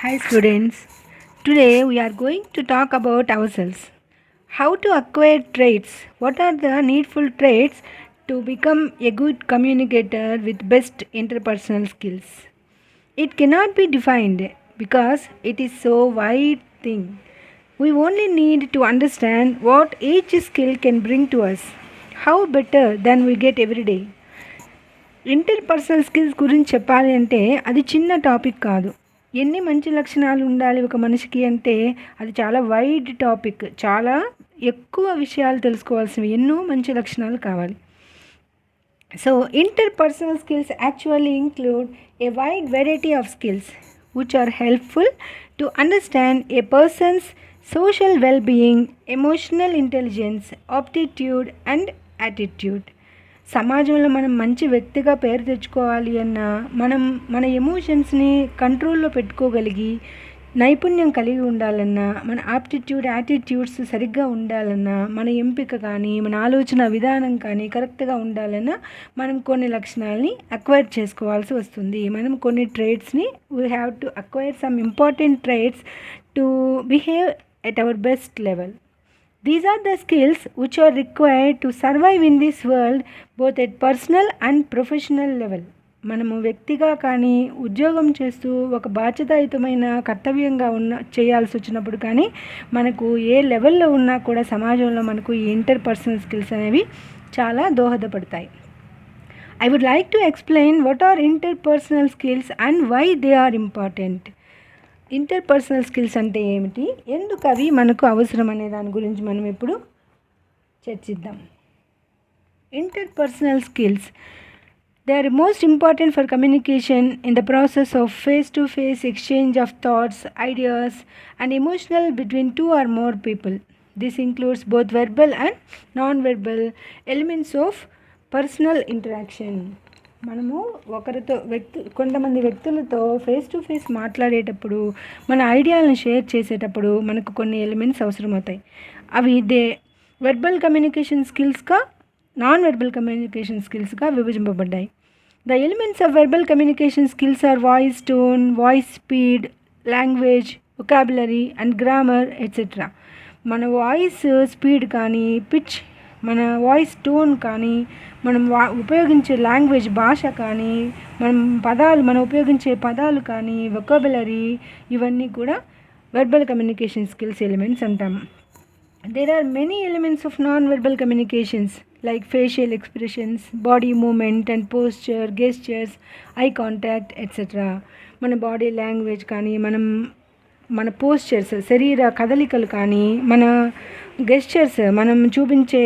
Hi students. Today we are going to talk about ourselves. How to acquire traits. What are the needful traits to become a good communicator with best interpersonal skills? It cannot be defined because it is so wide thing. We only need to understand what each skill can bring to us. How better than we get every day. Interpersonal skills గురించి చెప్పాలి అంటే అది చిన్న topic కాదు. ఎన్ని మంచి లక్షణాలు ఉండాలి ఒక మనిషికి అంటే అది చాలా వైడ్ టాపిక్. చాలా ఎక్కువ విషయాలు తెలుసుకోవాల్సినవి, ఎన్నో మంచి లక్షణాలు కావాలి. So interpersonal skills actually include A wide variety of skills which are helpful to understand a person's social well-being, emotional intelligence, aptitude and attitude. సమాజంలో మనం మంచి వ్యక్తిగా పేరు తెచ్చుకోవాలి అన్నా, మన ఎమోషన్స్ని కంట్రోల్లో పెట్టుకోగలిగి నైపుణ్యం కలిగి ఉండాలన్నా, మన యాటిట్యూడ్స్ సరిగ్గా ఉండాలన్నా, మన ఎంపిక కానీ మన ఆలోచన విధానం కానీ కరెక్ట్గా ఉండాలన్నా మనం కొన్ని లక్షణాలని అక్వైర్ చేసుకోవాల్సి వస్తుంది. మనం కొన్ని ట్రేట్స్ని we have to acquire some important traits to behave at our best level. These are the skills which are required to survive in this world both at personal and professional level. మనము వ్యక్తిగా కానీ ఉద్యోగం చేస్తూ ఒక బాధ్యతాయుతమైన కర్తవ్యంగా చేయాల్సి వచ్చినప్పుడు కానీ మనకు ఏ లెవెల్లో ఉన్నా కూడా సమాజంలో మనకు ఈ ఇంటర్పర్సనల్ స్కిల్స్ అనేవి చాలా దోహదపడతాయి. I would like to explain what are interpersonal skills and why they are important. Interpersonal skills అంటే ఏమిటి, ఎందుకు అవి మనకు అవసరం అనే దాని గురించి మనం ఇప్పుడు చర్చిద్దాం. Interpersonal skills they are most important for communication in the process of face to face exchange of thoughts, ideas and emotional between two or more people. This includes both verbal and non verbal elements of personal interaction. మనము కొంతమంది వ్యక్తులతో face to face మాట్లాడేటప్పుడు, మన ఐడియాలను share చేసేటప్పుడు మనకు కొన్ని elements అవసరమవుతాయి. అవి వెర్బల్ కమ్యూనికేషన్ స్కిల్స్గా, నాన్ వెర్బల్ కమ్యూనికేషన్ స్కిల్స్గా విభజింపబడ్డాయి. The elements of verbal communication skills are voice tone, voice speed, language, vocabulary and grammar etcetera. మన వాయిస్ స్పీడ్ కానీ, పిచ్, మన వాయిస్ టోన్ కానీ, మనం ఉపయోగించే లాంగ్వేజ్ భాష కానీ, మనం ఉపయోగించే పదాలు కానీ, వొకాబులరీ, ఇవన్నీ కూడా వెర్బల్ కమ్యూనికేషన్ స్కిల్స్ ఎలిమెంట్స్ అంటాము. There are many elements of non verbal communications like facial expressions, body movement and posture, gestures, eye contact etcetera. మన బాడీ లాంగ్వేజ్ కానీ, మన పోస్చర్స్, శరీర కదలికలు కానీ, మన గెస్చర్స్, మనం చూపించే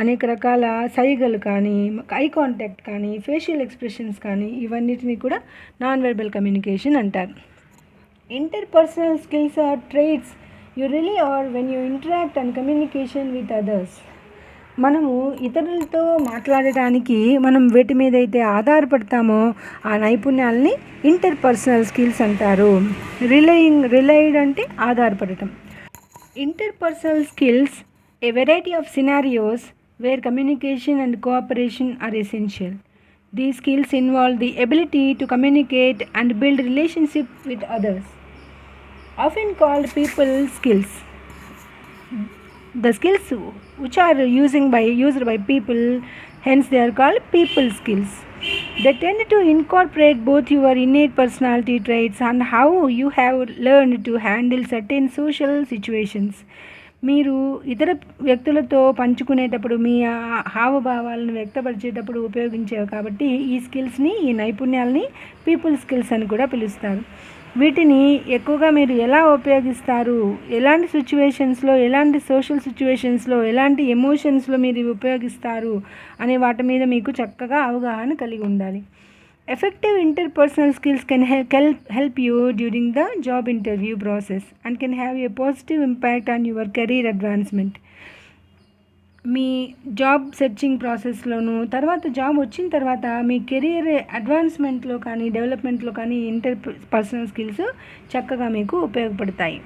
అనేక రకాల సైగలు కానీ, ఐ కాంటాక్ట్ కానీ, ఫేషియల్ ఎక్స్ప్రెషన్స్ కానీ, ఇవన్నిటిని కూడా నాన్ వెర్బల్ కమ్యూనికేషన్ అంటారు. Interpersonal skills are traits you rely or when you interact and communication with others. మనము ఇతరులతో మాట్లాడటానికి మనం వేటి మీద అయితే ఆధారపడతామో ఆ నైపుణ్యాలని ఇంటర్పర్సనల్ స్కిల్స్ అంటారు. రిలైడ్ అంటే ఆధారపడటం. Interpersonal skills, a variety of scenarios where communication and cooperation are essential. These skills involve the ability to communicate and build relationship with others, often called people skills. The skills which are used by people, hence they are called people skills. They tend to incorporate both your innate personality traits and how you have learned to handle certain social situations. మీరు ఇతర వ్యక్తులతో పంచుకునేటప్పుడు మీ హావభావాలను వ్యక్తపరిచేటప్పుడు ఉపయోగించేవి కాబట్టి ఈ స్కిల్స్ని, ఈ నైపుణ్యాలని people skills అని కూడా పిలుస్తారు. వీటిని ఎక్కువగా మీరు ఎలా ఉపయోగిస్తారు, ఎలాంటి సిచ్యువేషన్స్లో, ఎలాంటి సోషల్ సిచ్యువేషన్స్లో, ఎలాంటి ఎమోషన్స్లో మీరు ఉపయోగిస్తారు అనే వాటి మీద మీకు చక్కగా అవగాహన కలిగి ఉండాలి. Effective interpersonal skills can help you during the job interview process and can have a positive impact on your career advancement. మీ జాబ్ సెర్చింగ్ ప్రాసెస్లోను, తర్వాత జాబ్ వచ్చిన తర్వాత మీ కెరీర్ అడ్వాన్స్మెంట్లో కానీ, డెవలప్మెంట్లో కానీ ఇంటర్పర్సనల్ స్కిల్స్ చక్కగా మీకు ఉపయోగపడతాయి.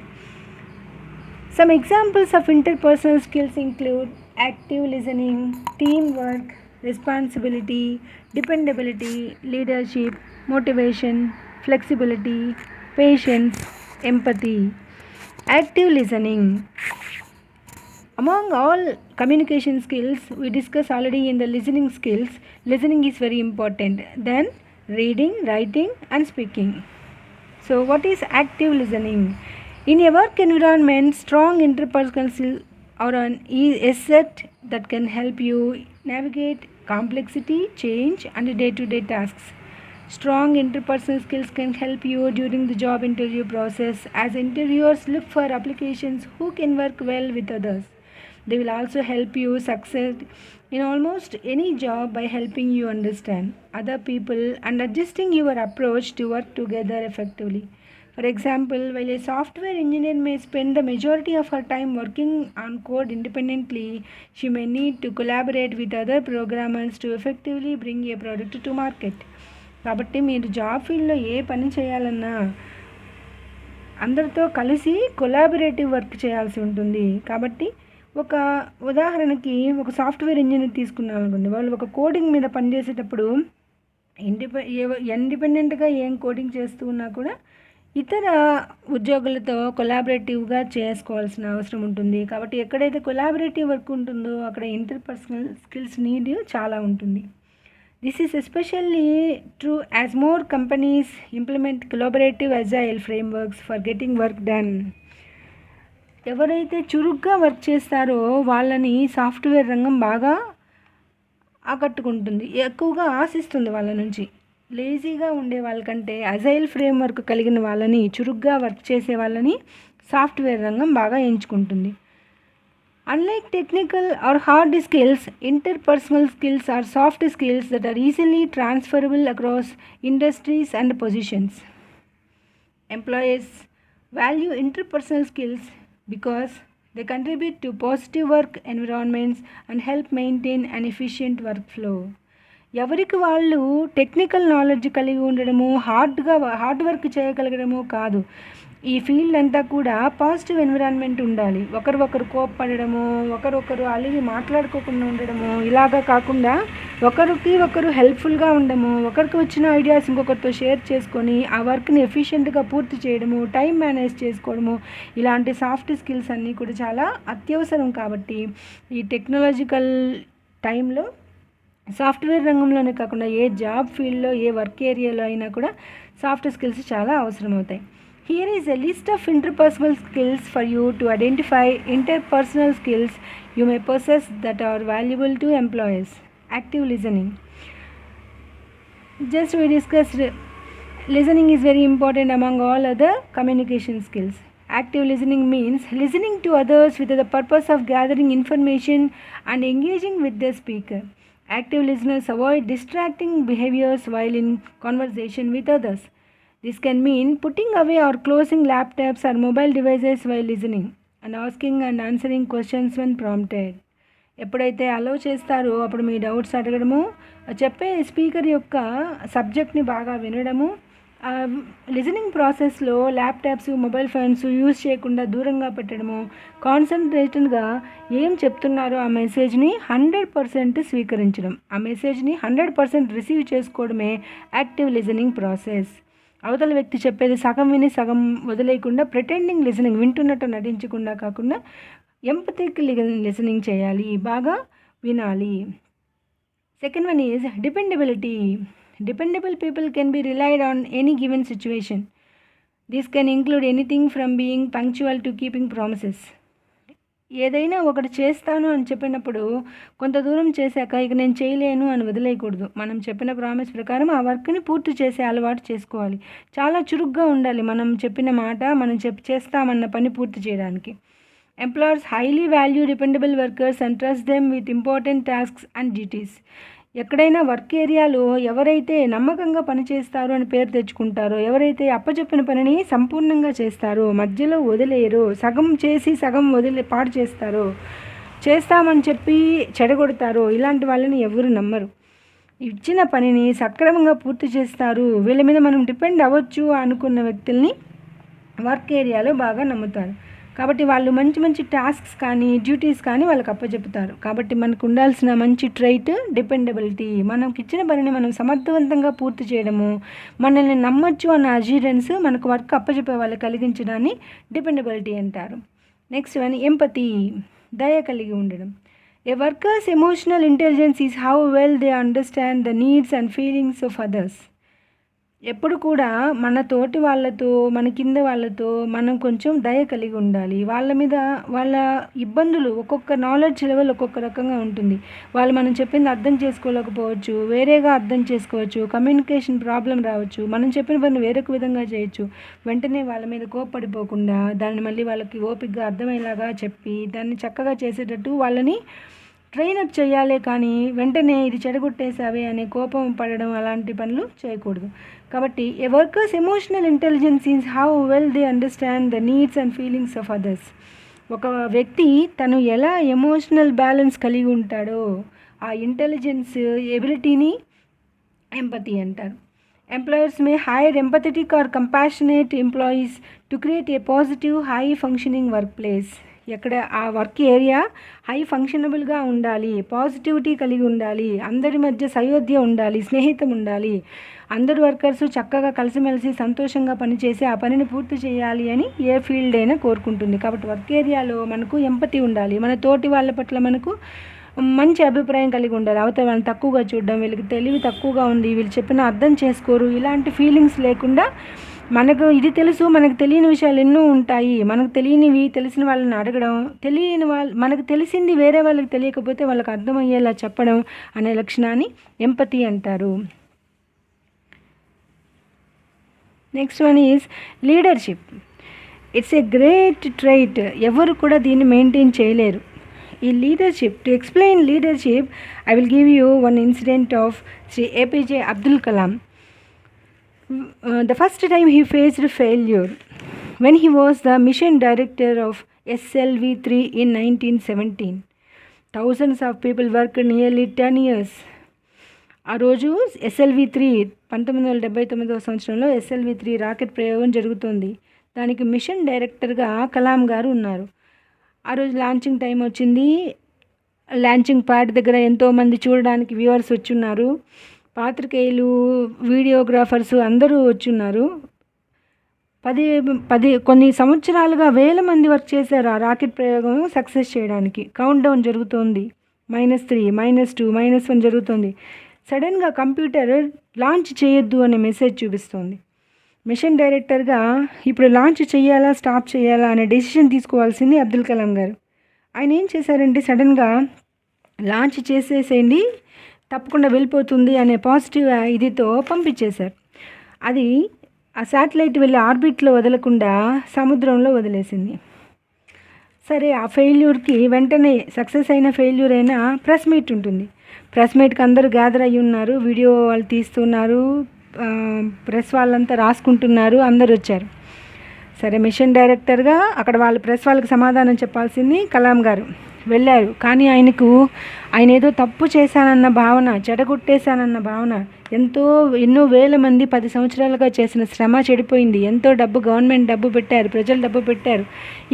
Some examples of interpersonal skills include active listening, team work, responsibility, dependability, leadership, motivation, flexibility, patience, empathy. Active listening. Among all communication skills, we discussed already in the listening skills, listening is very important. Then reading, writing, and speaking. So, what is active listening? In a work environment, strong interpersonal skills are an asset that can help you navigate complexity, change, and day-to-day tasks. Strong interpersonal skills can help you during the job interview process as interviewers look for applications who can work well with others. They will also help you succeed in almost any job by helping you understand other people and adjusting your approach to work together effectively. For example, while a software engineer may spend the majority of her time working on code independently, she may need to collaborate with other programmers to effectively bring a product to market. కాబట్టి మీరు job ఫీల్డ్లో ఏ పని చేయాలన్నా అందరితో కలిసి collaborative work చేయాల్సి ఉంటుంది. కాబట్టి ఒక ఉదాహరణకి ఒక సాఫ్ట్వేర్ ఇంజనీర్ తీసుకున్నాం అనుకోండి, వాళ్ళు ఒక కోడింగ్ మీద పనిచేసేటప్పుడు ఇండిపెండెంట్గా ఏం కోడింగ్ చేస్తూ ఉన్నా కూడా ఇతర ఉద్యోగులతో కొలాబరేటివ్గా చేసుకోవాల్సిన అవసరం ఉంటుంది. కాబట్టి ఎక్కడైతే కొలాబరేటివ్ వర్క్ ఉంటుందో అక్కడ ఇంటర్పర్సనల్ స్కిల్స్ నీడ్ చాలా ఉంటుంది. This is especially true as more companies implement collaborative agile frameworks for getting work done. ఎవరైతే చురుగ్గా వర్క్ చేస్తారో వాళ్ళని సాఫ్ట్వేర్ రంగం బాగా ఆకట్టుకుంటుంది, ఎక్కువగా ఆశిస్తుంది వాళ్ళ నుంచి. లేజీగా ఉండే వాళ్ళకంటే అజైల్ ఫ్రేమ్వర్క్ కలిగిన వాళ్ళని, చురుగ్గా వర్క్ చేసే వాళ్ళని సాఫ్ట్వేర్ రంగం బాగా ఎంచుకుంటుంది. Unlike technical or hard skills, interpersonal skills are soft skills that are easily transferable across industries and positions. Employees value interpersonal skills because they contribute to positive work environments and help maintain an efficient workflow. ఎవరికి వాళ్ళు technical knowledge కలిగి ఉండడము, hard work చేయగలగడము కాదు. ఈ field అంతా కూడా positive environment ఉండాలి. ఒకరు కోప్పడము, ఒకరొకరు అలిగి మాట్లాడుకోకుండా ఉండడము, ఇలాగా కాకుండా ఒకరు హెల్ప్ఫుల్గా ఉండము, ఒకరికి వచ్చిన ఐడియాస్ ఇంకొకరితో షేర్ చేసుకొని ఆ వర్క్ని ఎఫిషియెంట్గా పూర్తి చేయడము, టైం మేనేజ్ చేసుకోవడము, ఇలాంటి సాఫ్ట్ స్కిల్స్ అన్నీ కూడా చాలా అత్యవసరం. కాబట్టి ఈ టెక్నాలజికల్ టైంలో సాఫ్ట్వేర్ రంగంలోనే కాకుండా ఏ జాబ్ ఫీల్డ్లో, ఏ వర్క్ ఏరియాలో అయినా కూడా సాఫ్ట్ స్కిల్స్ చాలా అవసరం అవుతాయి. Here is a list of interpersonal skills for you to identify interpersonal skills you may possess that are valuable to employees. Active listening. Just we discussed listening is very important among all other communication skills. Active listening means listening to others with the purpose of gathering information and engaging with the speaker. Active listeners avoid distracting behaviors while in conversation with others. This can mean putting away or closing laptops or mobile devices while listening and asking and answering questions when prompted. ఎప్పుడైతే allow చేస్తారో అప్పుడు మీ doubts అడగడము, చెప్పే speaker యొక్క సబ్జెక్ట్ని బాగా వినడము, listening ప్రాసెస్లో laptops, mobile phones use చేయకుండా దూరంగా పెట్టడము, కాన్సన్ట్రేటెడ్గా ఏం చెప్తున్నారో ఆ మెసేజ్ని 100% స్వీకరించడం, ఆ మెసేజ్ని 100% రిసీవ్ చేసుకోవడమే యాక్టివ్ లిజనింగ్ ప్రాసెస్. అవతల వ్యక్తి చెప్పేది సగం విని సగం వదిలేయకుండా ప్రిటెండింగ్ లిజనింగ్, వింటున్నట్టు నటించకుండా కాకుండా ఎంపథిక్ లిజనింగ్ చేయాలి, బాగా వినాలి. Second one is dependability. Dependable people can be relied on any given situation. This can include anything from being punctual to keeping promises. ఏదైనా ఒకటి చేస్తాను అని చెప్పినప్పుడు కొంత దూరం చేశాక ఇక నేను చేయలేను అని వదిలేయకూడదు. మనం చెప్పిన ప్రామిస్ ప్రకారం ఆ వర్క్ని పూర్తి చేసే అలవాటు చేసుకోవాలి. చాలా చురుగ్గా ఉండాలి మనం చెప్పిన మాట, మనం చేస్తామన్న పని పూర్తి చేయడానికి. Employers highly value dependable workers and trust them with important tasks and duties. ఎక్కడైనా వర్క్ ఏరియాలో ఎవరైతే నమ్మకంగా పనిచేస్తారో అని పేరు తెచ్చుకుంటారో, ఎవరైతే అప్పచెప్పిన పనిని సంపూర్ణంగా చేస్తారో, మధ్యలో వదిలేయరో, సగం చేసి సగం పాడు చేస్తారో, చేస్తామని చెప్పి చెడగొడతారో, ఇలాంటి వాళ్ళని ఎవరు నమ్మరు. ఇచ్చిన పనిని సక్రమంగా పూర్తి చేస్తారు, వీళ్ళ మీద మనం డిపెండ్ అవ్వచ్చు అనుకున్న వ్యక్తుల్ని వర్క్ ఏరియాలో బాగా నమ్ముతారు. కాబట్టి వాళ్ళు మంచి మంచి టాస్క్స్ కానీ డ్యూటీస్ కానీ వాళ్ళకి అప్పచెపుతారు. కాబట్టి మనకు ఉండాల్సిన మంచి ట్రైట్ డిపెండబిలిటీ. మనకి ఇచ్చిన పనిని మనం సమర్థవంతంగా పూర్తి చేయడము, మనల్ని నమ్మొచ్చు అన్న అష్యూరెన్స్ మనకు వర్క్ అప్పచెప్పే వాళ్ళు కలిగించడాన్ని డిపెండబిలిటీ అంటారు. నెక్స్ట్ వన్ ఎంపతి, దయ కలిగి ఉండడం. A worker's emotional intelligence is how well they understand the needs and feelings of others. ఎప్పుడు కూడా మన తోటి వాళ్ళతో, మన కింద వాళ్ళతో మనం కొంచెం దయ కలిగి ఉండాలి. వాళ్ళ మీద వాళ్ళ ఇబ్బందులు, ఒక్కొక్క నాలెడ్జ్ లెవెల్ ఒక్కొక్క రకంగా ఉంటుంది. వాళ్ళు మనం చెప్పింది అర్థం చేసుకోలేకపోవచ్చు, వేరేగా అర్థం చేసుకోవచ్చు, కమ్యూనికేషన్ ప్రాబ్లం రావచ్చు, మనం చెప్పిన పని వేరొక విధంగా చేయొచ్చు. వెంటనే వాళ్ళ మీద కోప్పడిపోకుండా దాన్ని మళ్ళీ వాళ్ళకి ఓపికగా అర్థమయ్యేలాగా చెప్పి దాన్ని చక్కగా చేసేటట్టు వాళ్ళని ట్రైనప్ చేయాలే కానీ వెంటనే ఇది చెడగొట్టేసావే అనే కోపం పడడం అలాంటి పనులు చేయకూడదు. కాబట్టి a workers emotional intelligence is how well they understand the needs and feelings of others. ఒక వ్యక్తి తను ఎలా ఎమోషనల్ బ్యాలెన్స్ కలిగి ఉంటాడో ఆ ఇంటెలిజెన్స్ ఎబిలిటీని ఎంపతి అంటారు. Employers may hire empathetic or compassionate employees to create a positive high functioning work place. ఎక్కడ ఆ వర్క్ ఏరియా హై ఫంక్షనబుల్గా ఉండాలి, పాజిటివిటీ కలిగి ఉండాలి, అందరి మధ్య సయోధ్య ఉండాలి, స్నేహితం ఉండాలి, అందరు వర్కర్స్ చక్కగా కలిసిమెలిసి సంతోషంగా పనిచేసి ఆ పనిని పూర్తి చేయాలి అని ఏ ఫీల్డ్ అయినా కోరుకుంటుంది. కాబట్టి వర్క్ ఏరియాలో మనకు ఎంపతి ఉండాలి, మన తోటి వాళ్ళ పట్ల మనకు మంచి అభిప్రాయం కలిగి ఉండాలి. అవతల వాళ్ళని తక్కువగా చూడడం, వీళ్ళకి తెలివి తక్కువగా ఉంది, వీళ్ళు చెప్పిన అర్థం చేసుకోరు, ఇలాంటి ఫీలింగ్స్ లేకుండా మనకు ఇది తెలుసు, మనకు తెలియని విషయాలు ఎన్నో ఉంటాయి, మనకు తెలియనివి తెలిసిన వాళ్ళని అడగడం, తెలియని మనకు తెలిసింది వేరే వాళ్ళకి తెలియకపోతే వాళ్ళకి అర్థమయ్యేలా చెప్పడం అనే లక్షణాన్ని ఎంపతి అంటారు. Next one is leadership. It's a great trait. ఎవరు కూడా దీన్ని మెయింటైన్ చేయలేరు. ఈ leadership, to explain leadership I will give you one incident of Shri APJ Abdul Kalam. The first time he faced failure when he was the mission director of SLV-3 in 1917. Thousands of people worked nearly 10 years. ఆ రోజు SLV-3 1979వ సంవత్సరంలో SLV-3 rocket ప్రయోగం జరుగుతుంది. దానికి machine డైరెక్టర్గా కలాం గారు ఉన్నారు. ఆ రోజు లాంచింగ్ టైం వచ్చింది. లాంచింగ్ ప్యాడ్ దగ్గర ఎంతోమంది చూడడానికి వ్యూవర్స్ వచ్చున్నారు. పాత్రికేయులు, వీడియోగ్రాఫర్స్ అందరూ వచ్చున్నారు. కొన్ని సంవత్సరాలుగా వేల మంది వర్క్ చేశారు ఆ రాకెట్ ప్రయోగం సక్సెస్ చేయడానికి. కౌంట్ డౌన్ జరుగుతోంది. -3, -2, -1 జరుగుతుంది. సడన్గా కంప్యూటర్ లాంచ్ చేయొద్దు అనే మెసేజ్ చూపిస్తోంది. మిషన్ డైరెక్టర్గా ఇప్పుడు లాంచ్ చేయాలా స్టాప్ చేయాలా అనే డెసిషన్ తీసుకోవాల్సింది అబ్దుల్ కలాం గారు. ఆయన ఏం చేశారంటే సడన్గా లాంచ్ చేసేసేయండి, తప్పకుండా వెళ్ళిపోతుంది అనే పాజిటివ్ ఇదితో పంపించేశారు. అది ఆ శాటిలైట్ వెళ్ళి ఆర్బిట్లో వదలకుండా సముద్రంలో వదిలేసింది. సరే, ఆ ఫెయిల్యూర్కి వెంటనే సక్సెస్ అయిన ఫెయిల్యూర్ అయినా ప్రెస్ మీట్ ఉంటుంది. ప్రెస్ మీట్కి అందరూ గ్యాదర్ అయ్యి ఉన్నారు, వీడియో వాళ్ళు తీస్తున్నారు, ప్రెస్ వాళ్ళంతా రాసుకుంటున్నారు, అందరు వచ్చారు. సరే, మిషన్ డైరెక్టర్గా అక్కడ వాళ్ళు ప్రెస్ వాళ్ళకి సమాధానం చెప్పాల్సింది కలాం గారు వెళ్ళారు. కానీ ఆయన ఏదో తప్పు చేశానన్న భావన, చెడగొట్టేశానన్న భావన, ఎన్నో వేల మంది 10 సంవత్సరాలుగా చేసిన శ్రమ చెడిపోయింది. ఎంతో డబ్బు, గవర్నమెంట్ డబ్బు పెట్టారు, ప్రజలు డబ్బు పెట్టారు.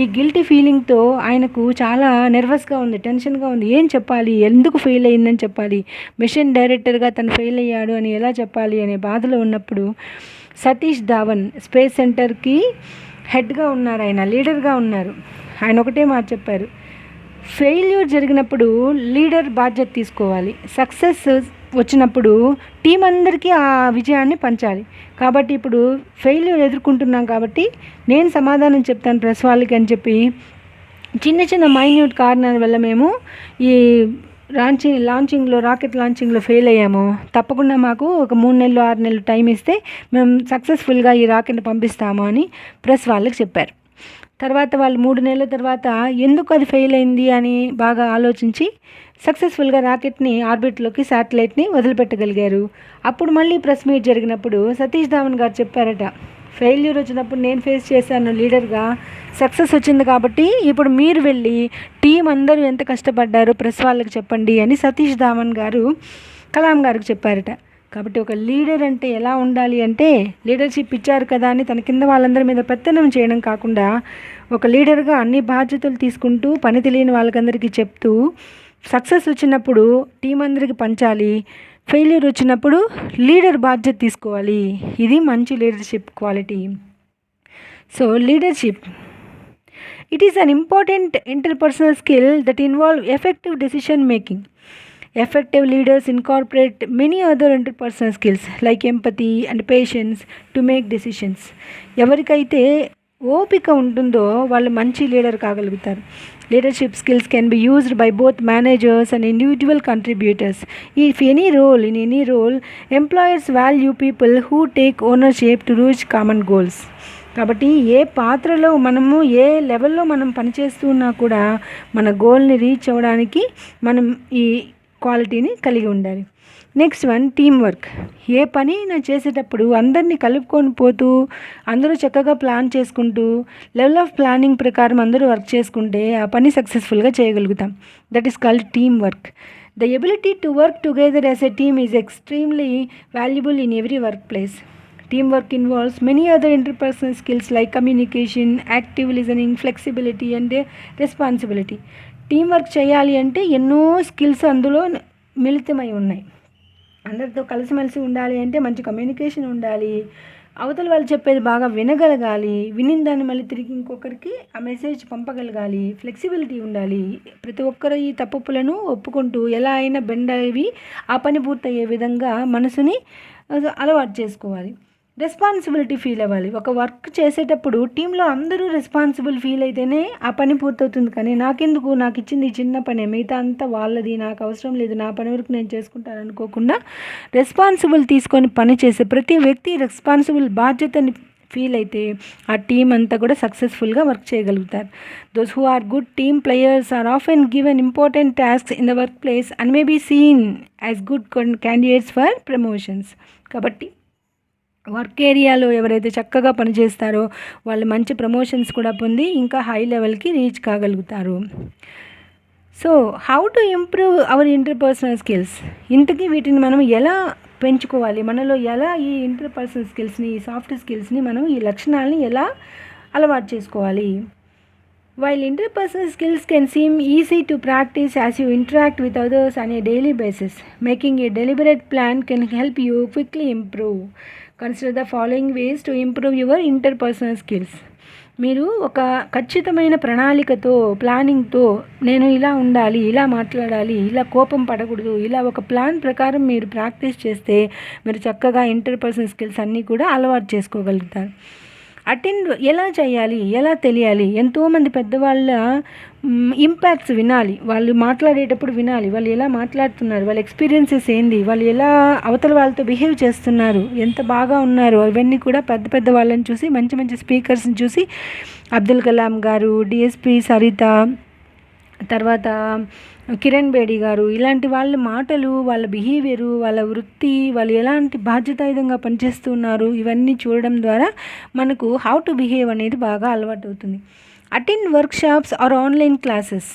ఈ గిల్టీ ఫీలింగ్తో ఆయనకు చాలా నెర్వస్గా ఉంది, టెన్షన్గా ఉంది. ఏం చెప్పాలి, ఎందుకు ఫెయిల్ అయిందని చెప్పాలి, మిషన్ డైరెక్టర్గా తను ఫెయిల్ అయ్యాడు అని ఎలా చెప్పాలి అనే బాధలో ఉన్నప్పుడు సతీష్ ధావన్ స్పేస్ సెంటర్కి హెడ్గా ఉన్నారు, ఆయన లీడర్గా ఉన్నారు. ఆయన ఒకటే మాట చెప్పారు, ఫెయిల్యూర్ జరిగినప్పుడు లీడర్ బాధ్యత తీసుకోవాలి, సక్సెస్ వచ్చినప్పుడు టీం అందరికీ ఆ విజయాన్ని పంచాలి. కాబట్టి ఇప్పుడు ఫెయిల్యూర్ ఎదుర్కొంటున్నాం కాబట్టి నేను సమాధానం చెప్తాను ప్రెస్ వాళ్ళకి అని చెప్పి చిన్న చిన్న మైన్యూట్ కారణాల వల్ల మేము ఈ రాకెట్ లాంచింగ్లో ఫెయిల్ అయ్యాము, తప్పకుండా మాకు ఒక 3 నెలలు 6 నెలలు టైం ఇస్తే మేము సక్సెస్ఫుల్గా ఈ రాకెట్ని పంపిస్తాము అని ప్రెస్ వాళ్ళకి చెప్పారు. తర్వాత వాళ్ళు 3 నెలల తర్వాత ఎందుకు అది ఫెయిల్ అయింది అని బాగా ఆలోచించి సక్సెస్ఫుల్గా రాకెట్ని ఆర్బిట్లోకి శాటిలైట్ని వదిలిపెట్టగలిగారు. అప్పుడు మళ్ళీ ప్రెస్ మీట్ జరిగినప్పుడు సతీష్ ధావన్ గారు చెప్పారట, ఫెయిల్యూర్ వచ్చినప్పుడు నేను ఫేస్ చేశాను లీడర్గా, సక్సెస్ వచ్చింది కాబట్టి ఇప్పుడు మీరు వెళ్ళి టీం అందరూ ఎంత కష్టపడ్డారో ప్రెస్ వాళ్ళకి చెప్పండి అని సతీష్ ధావన్ గారు కలాం గారికి చెప్పారట. కాబట్టి ఒక లీడర్ అంటే ఎలా ఉండాలి అంటే, లీడర్షిప్ ఇచ్చారు కదా అని తన కింద వాళ్ళందరి మీద పెత్తనం చేయడం కాకుండా, ఒక లీడర్గా అన్ని బాధ్యతలు తీసుకుంటూ పని తెలియని వాళ్ళకందరికీ చెప్తూ, సక్సెస్ వచ్చినప్పుడు టీం అందరికి పంచాలి, ఫెయిల్యూర్ వచ్చినప్పుడు లీడర్ బాధ్యత తీసుకోవాలి. ఇది మంచి leadership quality. So leadership, it is an important interpersonal skill that involve effective decision making. Effective leaders incorporate many other interpersonal skills like empathy and patience to make decisions. ఎవరికైతే ఓపిక ఉంటుందో వాళ్ళు మంచి లీడర్ కాగలుగుతారు. Leadership skills can be used by both managers and individual contributors. In any role employers value people who take ownership to reach common goals. కాబట్టి ఏ పాత్రలో మనము ఏ లెవెల్లో మనం పనిచేస్తున్నా కూడా మన గోల్ని రీచ్ అవ్వడానికి మనం ఈ క్వాలిటీని కలిగి ఉండాలి. Next one, team work. ఏ పని చేసేటప్పుడు అందరినీ కలుపుకొని పోతూ అందరూ చక్కగా ప్లాన్ చేసుకుంటూ లెవెల్ ఆఫ్ ప్లానింగ్ ప్రకారం అందరూ వర్క్ చేసుకుంటే ఆ పని సక్సెస్ఫుల్గా చేయగలుగుతాం. That is called team work. The ability to work together as a team is extremely valuable in every work place. Teamwork involves many other interpersonal skills like communication, active listening, flexibility and responsibility. Teamwork చేయాలి అంటే ఎన్నో skills అందులో మిళితమై ఉన్నాయి. అందరితో కలిసిమెలిసి ఉండాలి అంటే మంచి కమ్యూనికేషన్ ఉండాలి, అవతల వాళ్ళు చెప్పేది బాగా వినగలగాలి, వినిన దాన్ని మళ్ళీ తిరిగి ఇంకొకరికి ఆ మెసేజ్ పంపగలగాలి, ఫ్లెక్సిబిలిటీ ఉండాలి, ప్రతి ఒక్కరు ఈ తప్పులను ఒప్పుకుంటూ ఎలా అయినా బెండ్ అయ్యి ఆ పని పూర్తయ్యే విధంగా మనసుని అలవాటు చేసుకోవాలి. రెస్పాన్సిబిలిటీ ఫీల్ అవ్వాలి. ఒక వర్క్ చేసేటప్పుడు టీంలో అందరూ రెస్పాన్సిబుల్ ఫీల్ అయితేనే ఆ పని పూర్తవుతుంది. కానీ నాకెందుకు, నాకు ఇచ్చింది చిన్న పనే, మిగతా అంతా వాళ్ళది, నాకు అవసరం లేదు, నా పని వరకు నేను చేసుకుంటాను అనుకోకుండా రెస్పాన్సిబుల్ తీసుకొని పని చేసే ప్రతి వ్యక్తి రెస్పాన్సిబుల్ బాధ్యతని ఫీల్ అయితే ఆ టీం అంతా కూడా సక్సెస్ఫుల్గా వర్క్ చేయగలుగుతారు. Those who are good team players are often given important tasks in the work place and may be seen as good candidates for promotions. కాబట్టి వర్క్ ఏరియాలో ఎవరైతే చక్కగా పనిచేస్తారో వాళ్ళు మంచి ప్రమోషన్స్ కూడా పొంది ఇంకా హై లెవెల్కి రీచ్ కాగలుగుతారు. So how to improve our interpersonal skills. ఇంతకీ వీటిని మనం ఎలా పెంచుకోవాలి, మనలో ఎలా ఈ ఇంటర్పర్సనల్ స్కిల్స్ని, ఈ సాఫ్ట్ స్కిల్స్ని మనం ఈ లక్షణాలని ఎలా అలవాటు చేసుకోవాలి. While interpersonal skills can seem easy to practice as you interact with others on a daily basis, making a deliberate plan can help you quickly improve. Consider the following ways to improve your interpersonal skills. మీరు ఒక ఖచ్చితమైన ప్రణాళికతో, ప్లానింగ్తో నేను ఇలా ఉండాలి, ఇలా మాట్లాడాలి, ఇలా కోపం పడకూడదు, ఇలా ఒక ప్లాన్ ప్రకారం మీరు ప్రాక్టీస్ చేస్తే మీరు చక్కగా ఇంటర్పర్సనల్ స్కిల్స్ అన్నీ కూడా అలవాటు చేసుకోగలుగుతారు. అటెండ్ ఎలా చేయాలి, ఎలా తెలియాలి. ఎంతోమంది పెద్దవాళ్ళ ఇంపాక్ట్స్ వినాలి, వాళ్ళు మాట్లాడేటప్పుడు వినాలి, వాళ్ళు ఎలా మాట్లాడుతున్నారు, వాళ్ళ ఎక్స్పీరియన్సెస్ ఏంది, వాళ్ళు ఎలా అవతల వాళ్ళతో బిహేవ్ చేస్తున్నారు, ఎంత బాగా ఉన్నారు, ఇవన్నీ కూడా పెద్ద పెద్ద వాళ్ళని చూసి, మంచి మంచి స్పీకర్స్ని చూసి, అబ్దుల్ కలాం గారు, డిఎస్పి సరిత, తర్వాత కిరణ్ బేడి గారు, ఇలాంటి వాళ్ళ మాటలు, వాళ్ళ బిహేవియరు, వాళ్ళ వృత్తి, వాళ్ళు ఎలాంటి బాధ్యతాయుతంగా పనిచేస్తున్నారు, ఇవన్నీ చూడడం ద్వారా మనకు హౌ టు బిహేవ్ అనేది బాగా అలవాటు అవుతుంది. Attend workshops or online classes.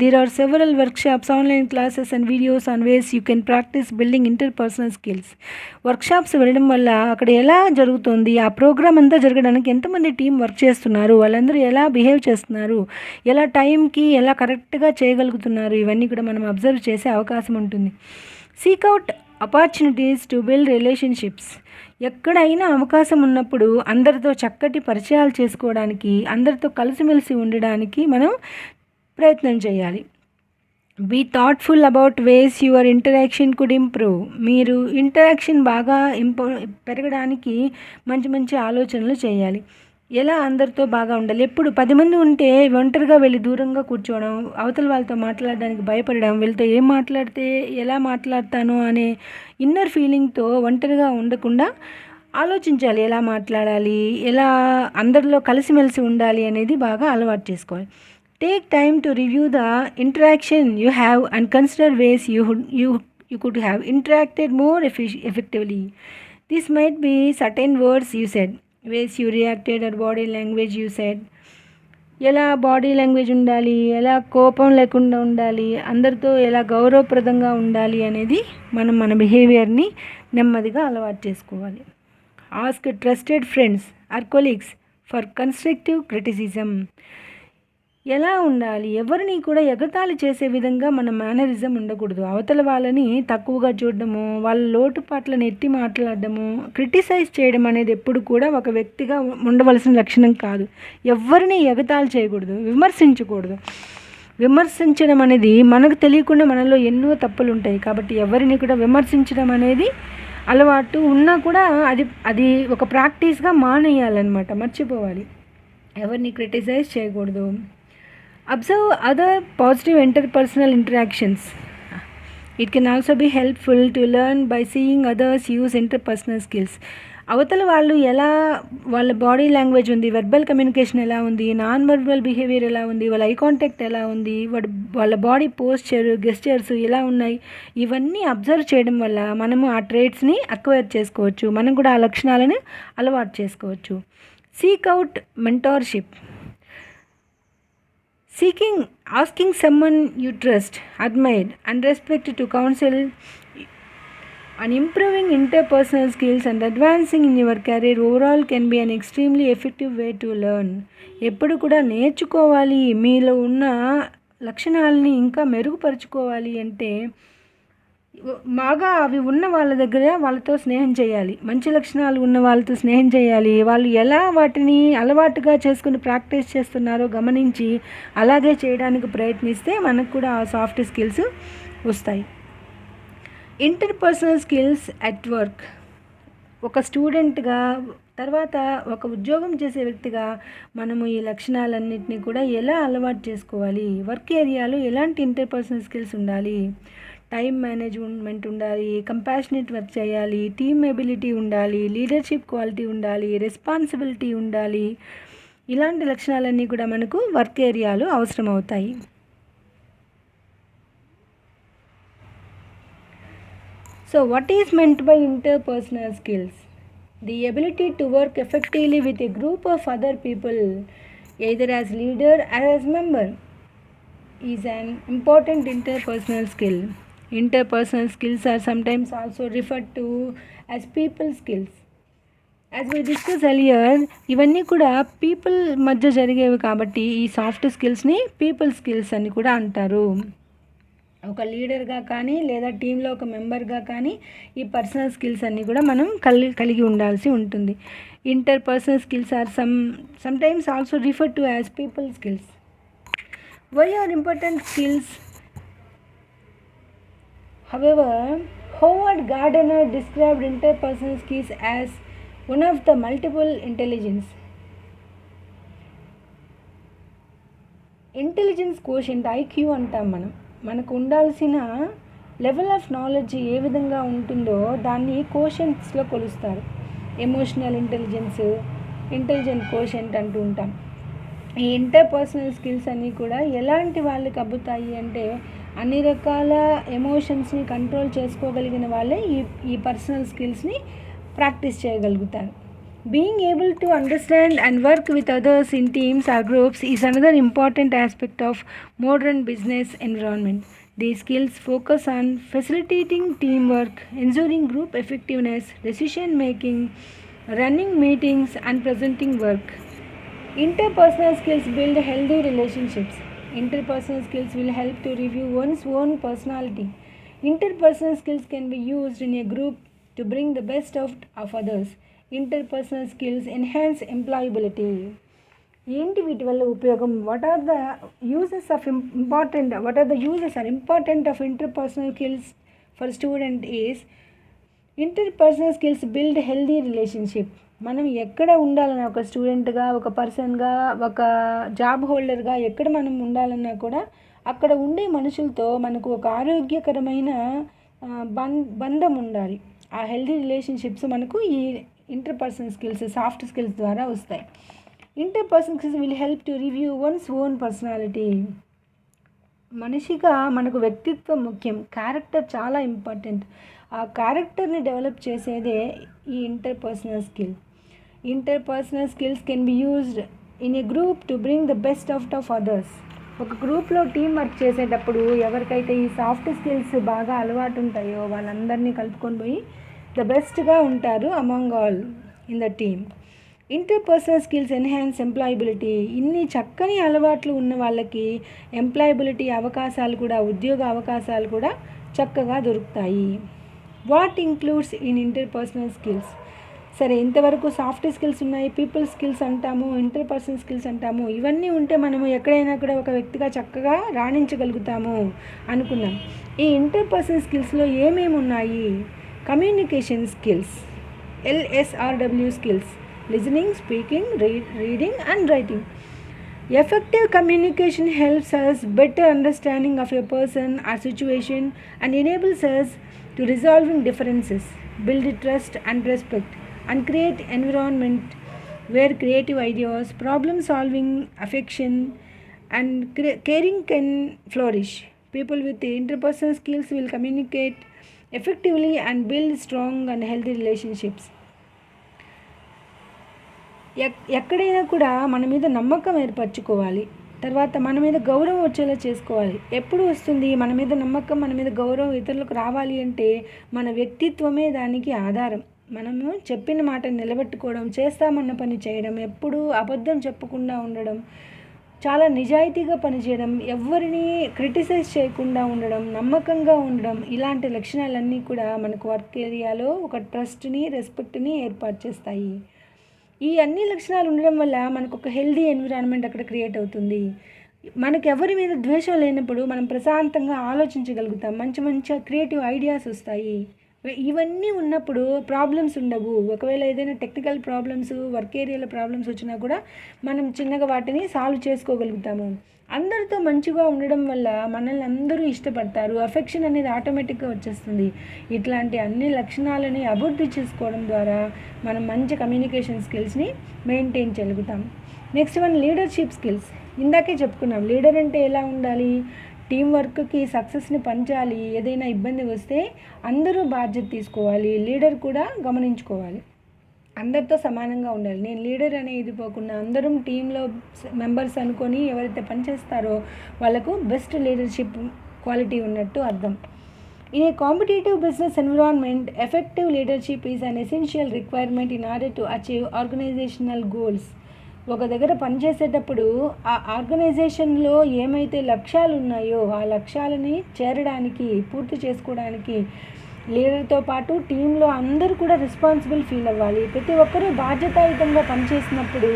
There are several workshops, online classes and videos on ways you can practice building interpersonal skills. Workshops వెళ్ళడం వల్ల అక్కడ ఎలా జరుగుతుంది, ఆ ప్రోగ్రామ్ అంతా జరగడానికి ఎంతమంది టీం వర్క్ చేస్తున్నారు, వాళ్ళందరూ ఎలా బిహేవ్ చేస్తున్నారు, ఎలా టైంకి ఎలా కరెక్ట్గా చేయగలుగుతున్నారు, ఇవన్నీ కూడా మనం అబ్జర్వ్ చేసే అవకాశం ఉంటుంది. Seek out opportunities to build relationships. ఎక్కడైనా అవకాశం ఉన్నప్పుడు అందరితో చక్కటి పరిచయాలు చేసుకోవడానికి, అందరితో కలిసిమెలిసి ఉండడానికి మనం ప్రయత్నం చేయాలి. Be thoughtful about ways your interaction could improve. మీరు ఇంటరాక్షన్ బాగా పెరగడానికి మంచి మంచి ఆలోచనలు చేయాలి. ఎలా అందరితో బాగా ఉండాలి. ఎప్పుడు 10 మంది ఉంటే ఒంటరిగా వెళ్ళి దూరంగా కూర్చోవడం, అవతల వాళ్ళతో మాట్లాడడానికి భయపడడం, వీళ్ళతో ఏం మాట్లాడితే ఎలా మాట్లాడతానో అనే ఇన్నర్ ఫీలింగ్తో ఒంటరిగా ఉండకుండా ఆలోచించాలి, ఎలా మాట్లాడాలి, ఎలా అందరిలో కలిసిమెలిసి ఉండాలి అనేది బాగా అలవాటు చేసుకోవాలి. Take time to review the interaction you have and consider ways you could have interacted more effectively. This might be certain words you said, ways you reacted, or body language you said. ఎలా body language ఉండాలి, ఎలా కోపం లేకుండా ఉండాలి, అందరితో ఎలా గౌరవప్రదంగా ఉండాలి అనేది మనం మన బిహేవియర్ని నెమ్మదిగా అలవాటు చేసుకోవాలి. Ask trusted friends or colleagues for constructive criticism. ఎలా ఉండాలి, ఎవరిని కూడా ఎగతాళి చేసే విధంగా మన మేనరిజం ఉండకూడదు. అవతల వాళ్ళని తక్కువగా చూడడము, వాళ్ళ లోటుపాట్లను ఎత్తి మాట్లాడడము, క్రిటిసైజ్ చేయడం అనేది ఎప్పుడు కూడా ఒక వ్యక్తిగా ఉండవలసిన లక్షణం కాదు. ఎవరిని ఎగతాళి చేయకూడదు, విమర్శించకూడదు. విమర్శించడం అనేది మనకు తెలియకుండా మనలో ఎన్నో తప్పులు ఉంటాయి. కాబట్టి ఎవరిని కూడా విమర్శించడం అనేది అలవాటు ఉన్నా కూడా అది ఒక ప్రాక్టీస్గా మానేయాలన్నమాట, మర్చిపోవాలి. ఎవరిని క్రిటిసైజ్ చేయకూడదు. Observe other positive interpersonal interactions. It can also be helpful to learn by seeing others use interpersonal skills. అవతల వాళ్ళు ఎలా, వాళ్ళ బాడీ లాంగ్వేజ్ ఉంది, వెర్బల్ కమ్యూనికేషన్ ఎలా ఉంది, నాన్ వెర్బల్ బిహేవియర్ ఎలా ఉంది, వాళ్ళ ఐ కాంటాక్ట్ ఎలా ఉంది, వాళ్ళ బాడీ పోస్చర్, గెస్చర్స్ ఎలా ఉన్నాయి, ఇవన్నీ అబ్జర్వ్ చేయడం వల్ల మనము ఆ ట్రేట్స్ని అక్వైర్ చేసుకోవచ్చు. మనం కూడా ఆ లక్షణాలను అలవాటు చేసుకోవచ్చు. Seek out mentorship. Asking someone you trust, admire, and respect to counsel on improving interpersonal skills and advancing in your career overall can be an extremely effective way to learn. ఎప్పుడు కూడా నేర్చుకోవాలి, మీలో ఉన్న లక్షణాలని ఇంకా మెరుగుపరుచుకోవాలి అంటే బాగా అవి ఉన్న వాళ్ళ దగ్గర వాళ్ళతో స్నేహం చేయాలి. మంచి లక్షణాలు ఉన్న వాళ్ళతో స్నేహం చేయాలి. వాళ్ళు ఎలా వాటిని అలవాటుగా చేసుకుని ప్రాక్టీస్ చేస్తున్నారో గమనించి అలాగే చేయడానికి ప్రయత్నిస్తే మనకు కూడా ఆ సాఫ్ట్ స్కిల్స్ వస్తాయి. Interpersonal skills at work. ఒక స్టూడెంట్గా, తర్వాత ఒక ఉద్యోగం చేసే వ్యక్తిగా మనము ఈ లక్షణాలన్నింటినీ కూడా ఎలా అలవాటు చేసుకోవాలి, వర్క్ ఏరియాలో ఎలాంటి ఇంటర్పర్సనల్ స్కిల్స్ ఉండాలి, టైం మేనేజ్మెంట్ ఉండాలి, కంపాషనేట్ వర్క్ చేయాలి, టీమ్ ఎబిలిటీ ఉండాలి, లీడర్షిప్ క్వాలిటీ ఉండాలి, రెస్పాన్సిబిలిటీ ఉండాలి. ఇలాంటి లక్షణాలన్నీ కూడా మనకు వర్క్ ఏరియాలో అవసరం అవుతాయి. So what is meant by interpersonal skills? The ability to work effectively with a group of other people either as leader or as member is an important interpersonal skill. Interpersonal skills are sometimes also referred to as people skills. As we discussed earlier, ఇవన్నీ కూడా people మధ్య జరిగేవి కాబట్టి ఈ soft స్కిల్స్ని people skills అని కూడా అంటారు. ఒక లీడర్గా కానీ లేదా టీంలో ఒక మెంబర్గా కానీ ఈ పర్సనల్ స్కిల్స్ అన్నీ కూడా మనం కలిగి ఉండాల్సి ఉంటుంది. Interpersonal skills are sometimes also referred to as people skills. Why are important skills? However, Howard Gardner described interpersonal skills as one of the multiple intelligence. Intelligence quotient IQ అంటాం మనకు ఉండాల్సిన level of knowledge ఏ విధంగా ఉంటుందో దాన్ని కోషెంట్స్లో కొలుస్తారు. Emotional intelligence, intelligent quotient అంటూ ఉంటాం. ఈ ఇంటర్పర్సనల్ స్కిల్స్ అన్నీ కూడా ఎలాంటి వాళ్ళకి అబ్బుతాయి అంటే అన్ని రకాల ఎమోషన్స్ని కంట్రోల్ చేసుకోగలిగిన వాళ్ళే ఈ పర్సనల్ స్కిల్స్ని ప్రాక్టీస్ చేయగలుగుతారు. Being able to understand and work with others in teams or groups is another important aspect of modern business environment. These skills focus on facilitating teamwork, ensuring group effectiveness, decision making, running meetings, and presenting work. Interpersonal skills build healthy relationships. Interpersonal skills will help to review one's own personality. Interpersonal skills can be used in a group to bring the best out of others. Interpersonal skills enhance employability. ఏంటి వీటి వల్ల ఉపయోగం? what are the uses of interpersonal skills for student is interpersonal skills build healthy relationship. మనం ఎక్కడ ఉండాలన్నా, ఒక స్టూడెంట్గా, ఒక పర్సన్గా, ఒక జాబ్ హోల్డర్గా ఎక్కడ మనం ఉండాలన్నా కూడా అక్కడ ఉండే మనుషులతో మనకు ఒక ఆరోగ్యకరమైన బంధం ఉండాలి. ఆ హెల్దీ రిలేషన్షిప్స్ మనకు ఈ ఇంటర్పర్సనల్ స్కిల్స్, సాఫ్ట్ స్కిల్స్ ద్వారా వస్తాయి. Interpersonal skills will help to review once own personality. మనిషిగా మనకు వ్యక్తిత్వం ముఖ్యం, క్యారెక్టర్ చాలా ఇంపార్టెంట్. ఆ క్యారెక్టర్ని డెవలప్ చేసేదే ఈ interpersonal skill. Interpersonal skills can be used in a group two bring the best out of others. ఒక గ్రూప్లో టీం వర్క్ చేసేటప్పుడు ఎవరికైతే ఈ సాఫ్ట్ స్కిల్స్ బాగా అలవాటు ఉంటాయో వాళ్ళందరినీ కలుపుకొని పోయి ద బెస్ట్గా ఉంటారు among all in the team. Interpersonal skills enhance employability. ఇన్ని చక్కని అలవాట్లు ఉన్న వాళ్ళకి ఎంప్లాయబిలిటీ అవకాశాలు కూడా, ఉద్యోగ అవకాశాలు కూడా చక్కగా దొరుకుతాయి. What includes in interpersonal skills? సరే, ఇంతవరకు సాఫ్ట్ స్కిల్స్ ఉన్నాయి, పీపుల్ స్కిల్స్ అంటాము, ఇంటర్పర్సనల్ స్కిల్స్ అంటాము. ఇవన్నీ ఉంటే మనము ఎక్కడైనా కూడా ఒక వ్యక్తిగా చక్కగా రాణించగలుగుతాము అనుకున్నాం. ఈ ఇంటర్పర్సనల్ స్కిల్స్లో ఏమేమి ఉన్నాయి? Communication skills, LSRW skills, listening, speaking, reading and writing. Effective communication helps us better understanding of a person or situation and enables us to resolving differences, build trust and respect, and create environment where creative ideas, problem solving, affection and caring can flourish. People with interpersonal skills will communicate effectively and build strong and healthy relationships. ఎక్కడైనా కూడా మన మీద నమ్మకం ఏర్పరచుకోవాలి, తర్వాత మన మీద గౌరవం వచ్చేలా చేసుకోవాలి. ఎప్పుడు వస్తుంది మన మీద నమ్మకం, మన మీద గౌరవం ఇతరులకు రావాలి అంటే మన వ్యక్తిత్వమే దానికి ఆధారం. మనము చెప్పిన మాట నిలబెట్టుకోవడం, చేస్తామన్న పని చేయడం, ఎప్పుడూ అబద్ధం చెప్పకుండా ఉండడం, చాలా నిజాయితీగా పనిచేయడం, ఎవరిని క్రిటిసైజ్ చేయకుండా ఉండడం, నమ్మకంగా ఉండడం, ఇలాంటి లక్షణాలన్నీ కూడా మనకు వర్క్ ఏరియాలో ఒక ట్రస్ట్ని, రెస్పెక్ట్ని ఏర్పాటు చేస్తాయి. ఈ అన్ని లక్షణాలు ఉండడం వల్ల మనకు ఒక హెల్దీ ఎన్విరాన్మెంట్ అక్కడ క్రియేట్ అవుతుంది. మనకు ఎవరి మీద ద్వేషం లేనప్పుడు మనం ప్రశాంతంగా ఆలోచించగలుగుతాం, మంచి మంచి క్రియేటివ్ ఐడియాస్ వస్తాయి. ఇవన్నీ ఉన్నప్పుడు ప్రాబ్లమ్స్ ఉండవు. ఒకవేళ ఏదైనా టెక్నికల్ ప్రాబ్లమ్స్, వర్క్ ఏరియాలో ప్రాబ్లమ్స్ వచ్చినా కూడా మనం చిన్నగా వాటిని సాల్వ్ చేసుకోగలుగుతాము. అందరితో మంచిగా ఉండడం వల్ల మనల్ని అందరూ ఇష్టపడతారు, అఫెక్షన్ అనేది ఆటోమేటిక్గా వచ్చేస్తుంది. ఇట్లాంటి అన్ని లక్షణాలని అభివృద్ధి చేసుకోవడం ద్వారా మనం మంచి కమ్యూనికేషన్ స్కిల్స్ని మెయింటైన్ చేయగలుగుతాం. Next one, leadership skills. ఇందాకే చెప్పుకున్నాం, లీడర్ అంటే ఎలా ఉండాలి, టీం వర్క్కి సక్సెస్ని పంచాలి. ఏదైనా ఇబ్బంది వస్తే అందరూ బాధ్యత తీసుకోవాలి, లీడర్ కూడా గమనించుకోవాలి, అందరితో సమానంగా ఉండాలి. నేను లీడర్ అనేది పోకుండా అందరం టీంలో మెంబర్స్ అనుకొని ఎవరైతే పనిచేస్తారో వాళ్ళకు బెస్ట్ లీడర్షిప్ క్వాలిటీ ఉన్నట్టు అర్థం. In a competitive business environment, effective leadership is an essential requirement in order to achieve organisational goals. ఒక దగ్గర పనిచేసేటప్పుడు ఆ ఆర్గనైజేషన్లో ఏమైతే లక్ష్యాలు ఉన్నాయో ఆ లక్ష్యాలని చేరడానికి, పూర్తి చేసుకోవడానికి లీడర్తో పాటు టీంలో అందరూ కూడా రెస్పాన్సిబుల్ ఫీల్ అవ్వాలి. ప్రతి ఒక్కరూ బాధ్యతాయుతంగా పనిచేసినప్పుడు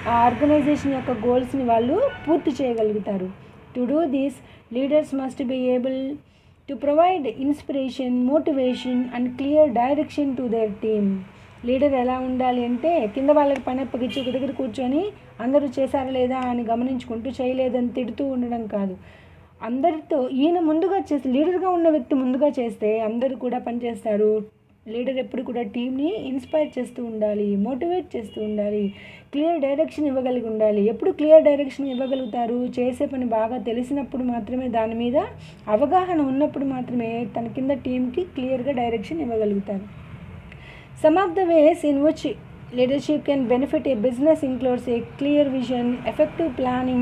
ఆ ఆర్గనైజేషన్ యొక్క గోల్స్ని వాళ్ళు పూర్తి చేయగలుగుతారు. To do this, leaders must be able to provide inspiration, motivation and clear direction to their team. Leader ఎలా ఉండాలి అంటే కింద వాళ్ళకి పని అప్పగించి ఒక దగ్గర కూర్చొని అందరూ చేశారా లేదా అని గమనించుకుంటూ చేయలేదని తిడుతూ ఉండడం కాదు. అందరితో ఈయన ముందుగా చేస్తే, లీడర్గా ఉన్న వ్యక్తి ముందుగా చేస్తే అందరూ కూడా పనిచేస్తారు. లీడర్ ఎప్పుడు కూడా టీంని ఇన్స్పైర్ చేస్తూ ఉండాలి, మోటివేట్ చేస్తూ ఉండాలి, క్లియర్ డైరెక్షన్ ఇవ్వగలిగి ఉండాలి. ఎప్పుడు క్లియర్ డైరెక్షన్ ఇవ్వగలుగుతారు? చేసే పని బాగా తెలిసినప్పుడు మాత్రమే, దాని మీద అవగాహన ఉన్నప్పుడు మాత్రమే తన కింద టీంకి క్లియర్గా direction ఇవ్వగలుగుతారు. Some of the ways in which leadership can benefit a business includes a clear vision, effective planning,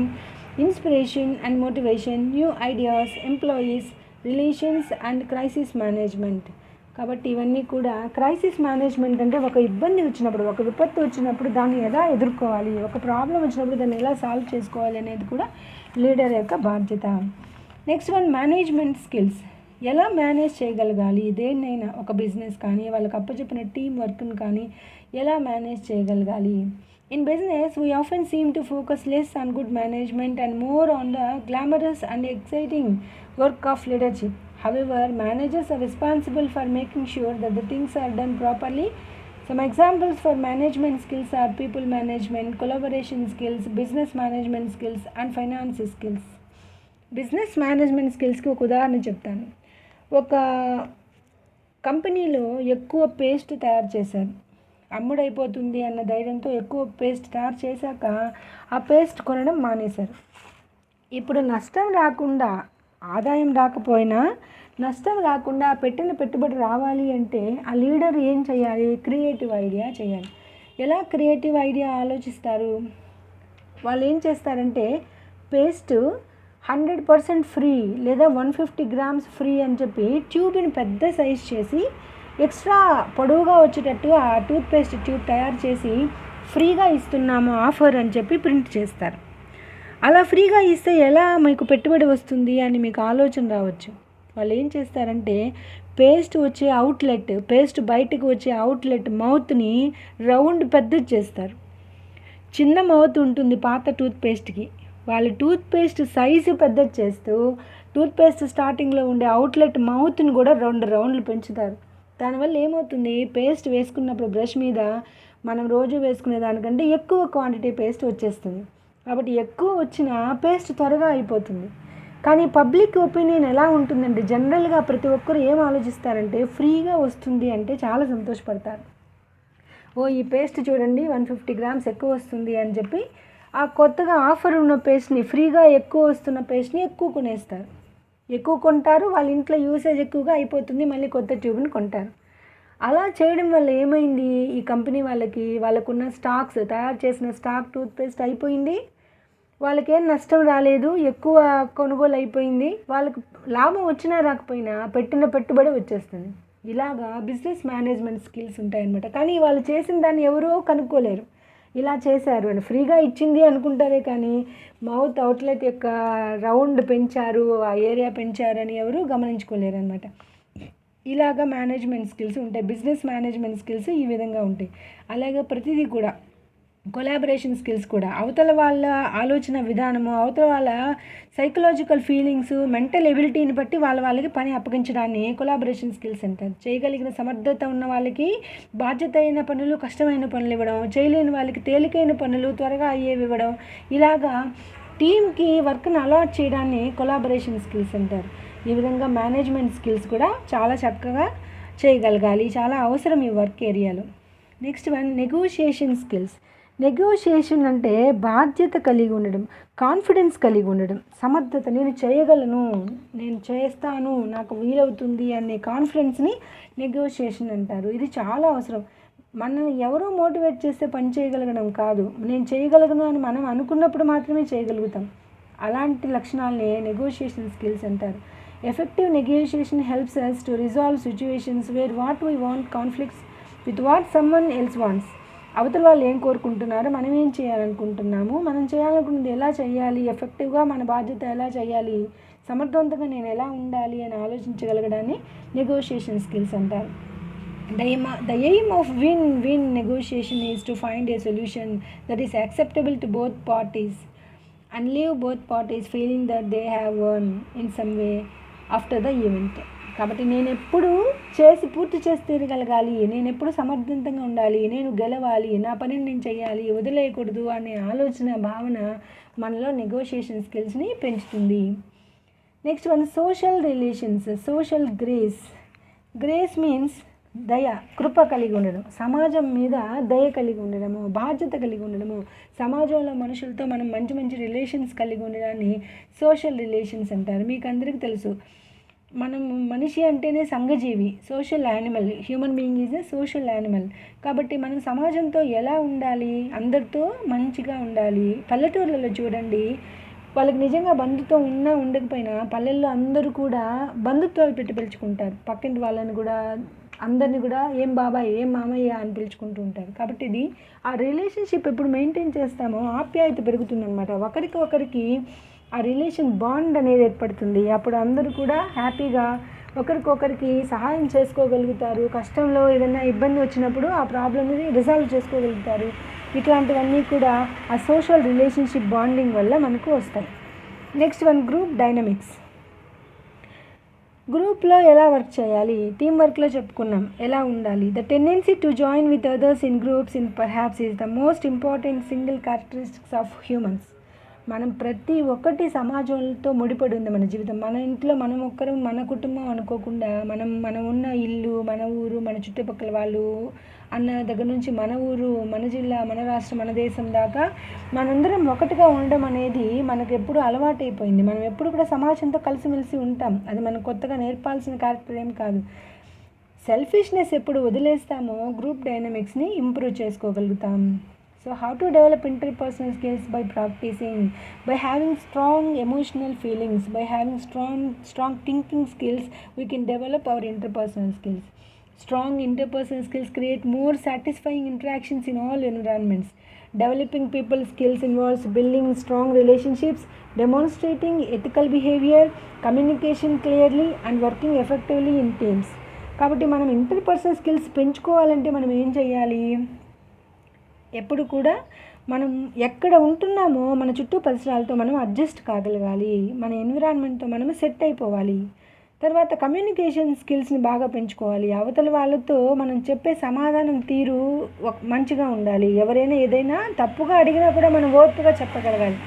inspiration and motivation, new ideas, employees, relations and crisis management. కాబట్టి ఇవన్నీ కూడా క్రైసిస్ మేనేజ్మెంట్ అంటే ఒక ఇబ్బంది వచ్చినప్పుడు, ఒక విపత్తు వచ్చినప్పుడు దాన్ని ఎలా ఎదుర్కోవాలి, ఒక ప్రాబ్లం వచ్చినప్పుడు దాన్ని ఎలా సాల్వ్ చేసుకోవాలి అనేది కూడా లీడర్ యొక్క బాధ్యత. Next one, management skills. ఎలా మేనేజ్ చేయగలగాలి దేన్నైనా, ఒక బిజినెస్ కానీ వాళ్ళకి అప్పచెప్పిన టీం వర్క్ని కానీ ఎలా మేనేజ్ చేయగలగాలి. In business we often seem to focus less on good management and more on the glamorous and exciting work of leadership. However, managers are responsible for making sure that the things are done properly. Some examples for management skills are people management, collaboration skills, business management skills and finance skills. Business management స్కిల్స్కి ఒక ఉదాహరణ చెప్తాను. ఒక కంపెనీలో ఎక్కువ paste తయారు చేశారు, అమ్ముడైపోతుంది అన్న ధైర్యంతో ఎక్కువ పేస్ట్ తయారు చేశాక ఆ పేస్ట్ కొనడం మానేశారు. ఇప్పుడు నష్టం రాకుండా, ఆదాయం రాకపోయినా నష్టం రాకుండా పెట్టిన పెట్టుబడి రావాలి అంటే ఆ లీడర్ ఏం చేయాలి? క్రియేటివ్ ఐడియా చేయాలి. ఎలా క్రియేటివ్ ఐడియా ఆలోచిస్తారు? వాళ్ళు ఏం చేస్తారంటే పేస్ట్ 100% ఫ్రీ లేదా 150 గ్రామ్స్ ఫ్రీ అని చెప్పి ట్యూబ్ని పెద్ద సైజ్ చేసి ఎక్స్ట్రా పొడవుగా వచ్చేటట్టు ఆ టూత్పేస్ట్ ట్యూబ్ తయారు చేసి ఫ్రీగా ఇస్తున్నాము ఆఫర్ అని చెప్పి ప్రింట్ చేస్తారు. అలా ఫ్రీగా ఇస్తే ఎలా మీకు పెట్టుబడి వస్తుంది అని మీకు ఆలోచన రావచ్చు. వాళ్ళు ఏం చేస్తారంటే పేస్ట్ వచ్చే అవుట్లెట్, పేస్ట్ బయటకు వచ్చే అవుట్లెట్ మౌత్ని రౌండ్ పెద్దది చేస్తారు. చిన్న మౌత్ ఉంటుంది పాత టూత్పేస్ట్కి, వాళ్ళు టూత్పేస్ట్ సైజు పెద్దది చేస్తూ టూత్పేస్ట్ స్టార్టింగ్లో ఉండే అవుట్లెట్ మౌత్ని కూడా 2 రౌండ్లు పెంచుతారు. దానివల్ల ఏమవుతుంది, పేస్ట్ వేసుకున్నప్పుడు బ్రష్ మీద మనం రోజు వేసుకునే దానికంటే ఎక్కువ క్వాంటిటీ పేస్ట్ వచ్చేస్తుంది. కాబట్టి ఎక్కువ వచ్చిన పేస్ట్ త్వరగా అయిపోతుంది. కానీ పబ్లిక్ ఒపీనియన్ ఎలా ఉంటుందంటే జనరల్గా ప్రతి ఒక్కరు ఏం ఆలోచిస్తారంటే ఫ్రీగా వస్తుంది అంటే చాలా సంతోషపడతారు. ఈ పేస్ట్ చూడండి 150 గ్రామ్స్ ఎక్కువ వస్తుంది అని చెప్పి ఆ కొత్తగా ఆఫర్ ఉన్న పేస్ట్ని, ఫ్రీగా ఎక్కువ వస్తున్న పేస్ట్ని ఎక్కువ కొనేస్తారు. ఎక్కువ కొంటారు, వాళ్ళ ఇంట్లో యూసేజ్ ఎక్కువగా అయిపోతుంది, మళ్ళీ కొత్త ట్యూబ్ని కొంటారు. అలా చేయడం వల్ల ఏమైంది, ఈ కంపెనీ వాళ్ళకున్న స్టాక్స్, తయారు చేసిన స్టాక్ టూత్పేస్ట్ అయిపోయింది. వాళ్ళకేం నష్టం రాలేదు, ఎక్కువ కొనుగోలు అయిపోయింది. వాళ్ళకు లాభం వచ్చినా రాకపోయినా పెట్టిన పెట్టుబడి వచ్చేస్తుంది. ఇలాగా బిజినెస్ మేనేజ్మెంట్ స్కిల్స్ ఉంటాయన్నమాట. కానీ వాళ్ళు చేసిన దాన్ని ఎవరో కనుక్కోలేరు. ఇలా చేశారు అని ఫ్రీగా ఇచ్చింది అనుకుంటారే కానీ మౌత్ అవుట్లెట్ యొక్క రౌండ్ పెంచారు, ఆ ఏరియా పెంచారు అని ఎవరు గమనించుకోలేరు అనమాట. ఇలాగా మేనేజ్మెంట్ స్కిల్స్ ఉంటాయి. బిజినెస్ మేనేజ్మెంట్ స్కిల్స్ ఈ విధంగా ఉంటాయి. అలాగే ప్రతిదీ కూడా కొలాబరేషన్ స్కిల్స్ కూడా, అవతల వాళ్ళ ఆలోచన విధానము, అవతల వాళ్ళ సైకలాజికల్ ఫీలింగ్స్, మెంటల్ ఎబిలిటీని బట్టి వాళ్ళకి పని అప్పగించడాన్ని కొలాబరేషన్ స్కిల్స్ అంటారు. చేయగలిగిన సమర్థత ఉన్న వాళ్ళకి బాధ్యత అయిన పనులు, కష్టమైన పనులు ఇవ్వడం, చేయలేని వాళ్ళకి తేలికైన పనులు, త్వరగా అయ్యేవి ఇవ్వడం, ఇలాగా టీమ్కి వర్క్ని అలాట్ చేయడాన్ని కొలాబరేషన్ స్కిల్స్ అంటారు. ఈ విధంగా మేనేజ్మెంట్ స్కిల్స్ కూడా చాలా చక్కగా చేయగలగాలి, చాలా అవసరం ఈ వర్క్ ఏరియాలో. Next one negotiation skills. Negotiation అంటే బాధ్యత కలిగి ఉండడం, కాన్ఫిడెన్స్ కలిగి ఉండడం, సమర్థత, నేను చేయగలను, నేను చేస్తాను, నాకు వీలవుతుంది అనే కాన్ఫిడెన్స్ని నెగోషియేషన్ అంటారు. ఇది చాలా అవసరం. మనల్ని ఎవరో మోటివేట్ చేస్తే పని చేయగలగడం కాదు, నేను చేయగలను అని మనం అనుకున్నప్పుడు మాత్రమే చేయగలుగుతాం. అలాంటి లక్షణాలనే నెగోషియేషన్ స్కిల్స్ అంటారు. Effective negotiation helps us to resolve situations where what we want conflicts with what someone else wants. అవతల వాళ్ళు ఏం కోరుకుంటున్నారో, మనం ఏం చేయాలనుకుంటున్నాము, మనం చేయాలనుకున్నది ఎలా చేయాలి, ఎఫెక్టివ్గా మన బాధ్యత ఎలా చేయాలి, సమర్థవంతంగా నేను ఎలా ఉండాలి అని ఆలోచించగలగడాన్ని నెగోషియేషన్ స్కిల్స్ అంటారు. The aim of win-win negotiation is to find a solution that is acceptable to both parties and leave both parties feeling that they have won in some way after the event. కాబట్టి నేను ఎప్పుడు పూర్తి చేసి తీరగలగాలి, నేను ఎప్పుడు సమర్థవంతంగా ఉండాలి, నేను గెలవాలి, నా పనిని నేను చేయాలి, వదిలేయకూడదు అనే ఆలోచన, భావన మనలో నెగోషియేషన్ స్కిల్స్ని పెంచుతుంది. Next one social relations. Social grace means దయ, కృప కలిగి ఉండడం, సమాజం మీద దయ కలిగి ఉండడము, బాధ్యత కలిగి ఉండడము, సమాజంలో మనుషులతో మనం మంచి మంచి రిలేషన్స్ కలిగి ఉండడాన్ని సోషల్ రిలేషన్స్ అంటారు. మీకు అందరికీ తెలుసు, మనం మనిషి అంటేనే సంఘజీవి, social animal. Human being is a social animal. కాబట్టి మనం సమాజంతో ఎలా ఉండాలి, అందరితో మంచిగా ఉండాలి. పల్లెటూర్లలో చూడండి, వాళ్ళకి నిజంగా బంధుత్వం ఉన్నా ఉండకపోయినా పల్లెల్లో అందరూ కూడా బంధుత్వాలు పెట్టి పిలుచుకుంటారు. పక్కింటి వాళ్ళని కూడా, అందరినీ కూడా ఏం బాబాయ్, ఏం మామయ్య అని పిలుచుకుంటూ ఉంటారు. కాబట్టి ఇది ఆ రిలేషన్షిప్ ఎప్పుడు మెయింటైన్ చేస్తామో ఆప్యాయత పెరుగుతుందన్నమాట. ఒకరికి ఒకరికి ఆ రిలేషన్ బాండ్ అనేది ఏర్పడుతుంది. అప్పుడు అందరూ కూడా హ్యాపీగా ఒకరికొకరికి సహాయం చేసుకోగలుగుతారు. కష్టంలో ఏదైనా ఇబ్బంది వచ్చినప్పుడు ఆ ప్రాబ్లమ్ని రిజాల్వ్ చేసుకోగలుగుతారు. ఇట్లాంటివన్నీ కూడా ఆ సోషల్ రిలేషన్షిప్ బాండింగ్ వల్ల మనకు వస్తాయి. Next one group dynamics. గ్రూప్లో ఎలా వర్క్ చేయాలి, టీం వర్క్లో చెప్పుకున్నాం ఎలా ఉండాలి. The tendency to join with others in groups in perhaps is the most important single characteristics of humans. మనం ప్రతి ఒక్కటి సమాజంతో ముడిపడి ఉంది మన జీవితం. మన ఇంట్లో మనం ఒక్కరు, మన కుటుంబం అనుకోకుండా మనం ఉన్న ఇల్లు, మన ఊరు, మన చుట్టుపక్కల వాళ్ళు అన్న దగ్గర నుంచి మన ఊరు, మన జిల్లా, మన రాష్ట్రం, మన దేశం దాకా మనందరం ఒకటిగా ఉండడం అనేది మనకు ఎప్పుడు అలవాటైపోయింది. మనం ఎప్పుడు కూడా సమాజంతో కలిసిమెలిసి ఉంటాం. అది మనం కొత్తగా నేర్పాల్సిన క్యారెక్టర్ ఏం కాదు. సెల్ఫిష్నెస్ ఎప్పుడు వదిలేస్తామో గ్రూప్ డైనమిక్స్ని ఇంప్రూవ్ చేసుకోగలుగుతాం. So how to develop interpersonal skills? By practicing, by having strong emotional feelings, by having strong thinking skills, we can develop our interpersonal skills. Strong interpersonal skills create more satisfying interactions in all environments. Developing people skills involves building strong relationships, demonstrating ethical behavior, communication clearly, and working effectively in teams. కాబట్టి మనం interpersonal skills పెంచుకోవాలంటే మనం ఏం చేయాలి? ఎప్పుడు కూడా మనం ఎక్కడ ఉంటున్నామో మన చుట్టూ పరిసరాలతో మనం అడ్జస్ట్ కాగలగాలి, మన ఎన్విరాన్మెంట్తో మనం సెట్ అయిపోవాలి. తర్వాత కమ్యూనికేషన్ స్కిల్స్ని బాగా పెంచుకోవాలి. అవతల వాళ్ళతో మనం చెప్పే సమాధానం తీరు మంచిగా ఉండాలి. ఎవరైనా ఏదైనా తప్పుగా అడిగినా కూడా మనం ఓర్పుగా చెప్పగలగాలి.